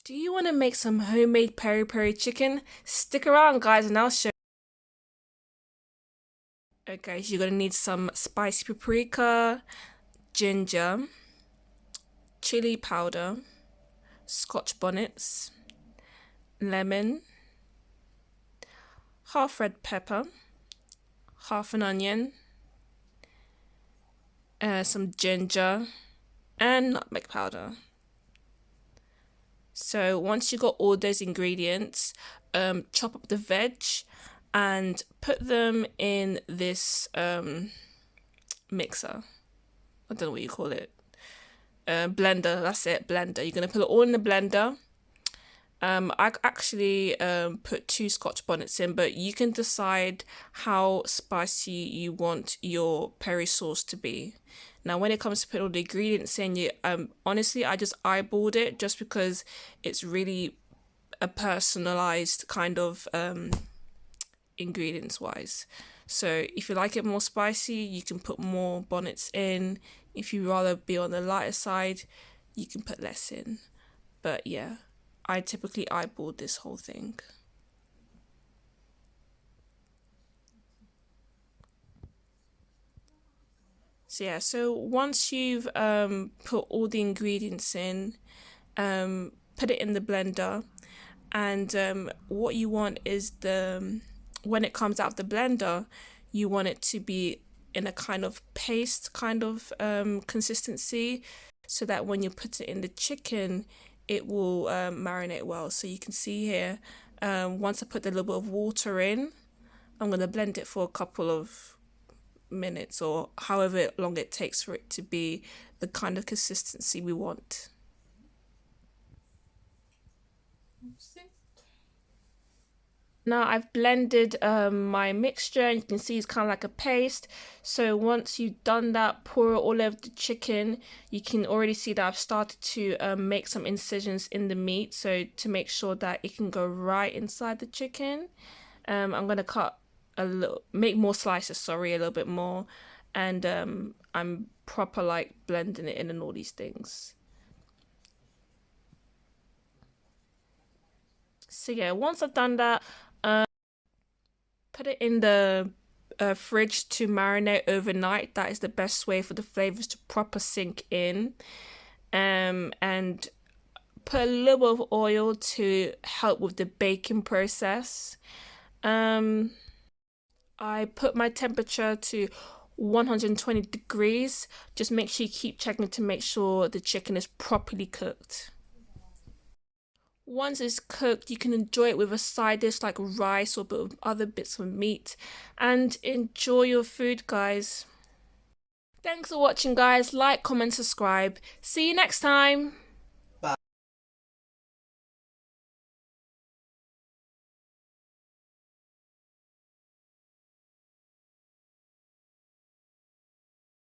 Do you want to make some homemade peri-peri chicken? Stick around, guys, and I'll show you. Okay, so you're going to need some spicy paprika, ginger, chili powder, scotch bonnets, lemon, half red pepper, half an onion, some ginger, and nutmeg powder. So once you got all those ingredients, chop up the veg and put them in this mixer. I don't know what you call it. Blender, that's it, blender. You're going to put it all in the blender. I actually put 2 scotch bonnets in, but you can decide how spicy you want your peri sauce to be. Now, when it comes to putting all the ingredients in, honestly, I just eyeballed it just because it's really a personalized kind of ingredients wise. So if you like it more spicy, you can put more bonnets in. If you rather be on the lighter side, you can put less in. But yeah, I typically eyeballed this whole thing. So yeah, so once you've put all the ingredients in, put it in the blender, and what you want is when it comes out of the blender, you want it to be in a kind of paste kind of consistency, so that when you put it in the chicken, it will marinate well. So you can see here, once I put a little bit of water in, I'm going to blend it for a couple of minutes or however long it takes for it to be the kind of consistency we want. Now I've blended my mixture, and you can see it's kind of like a paste. So once you've done that, pour it all over the chicken. You can already see that I've started to make some incisions in the meat, so to make sure that it can go right inside the chicken. I'm going to cut make more slices, sorry, a little bit more, and I'm proper like blending it in and all these things. So yeah, once I've done that, put it in the fridge to marinate overnight. That is the best way for the flavors to proper sink in. And put a little bit of oil to help with the baking process. I put my temperature to 120 degrees. Just make sure you keep checking to make sure the chicken is properly cooked. Once it's cooked, you can enjoy it with a side dish like rice or other bits of meat, and enjoy your food, guys. Thanks for watching, guys. Like, comment, subscribe. See you next time.